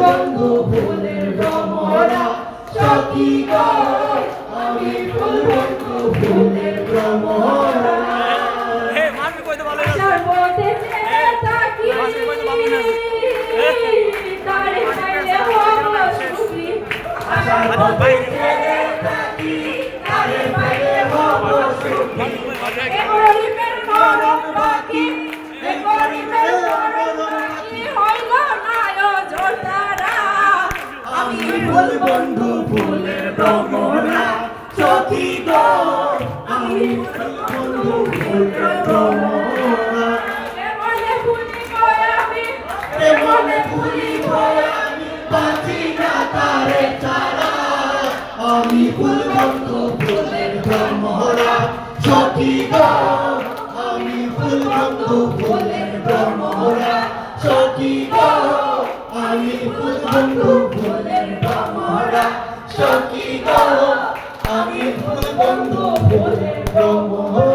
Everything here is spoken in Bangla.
বন্ধু ফুলের ভ্রমরা সখী গো আমি ফুল বন্ধু ফুলের ভ্রমরা হে মারবি কইতে ভালো আছে সর্বতে তাকি তারে পাইলে হব সুখী আশার বাইরে তাকি তারে পাইলে হব সুখী এ গরিবের মরণ বাকি এ গরিবের মরণ বাকি হইল না জোরদারা আমি ফুল বন্ধু ফুলের ভ্রমরা সখী গো আমি ফুল বন্ধু ফুলের ভ্রমরা কেমনে ফুলিব আমি বাঁচি না তারে ছাড়া আমি ফুল বন্ধু ফুলের ভ্রমরা সখী গো আমি ফুল বন্ধু ফুলের ভ্রমরা সখী গো আমি ফুল বন্ধু ফুলের ভ্রমরা সখী গো আমি ফুল বন্ধু ফুলের ভ্রমরা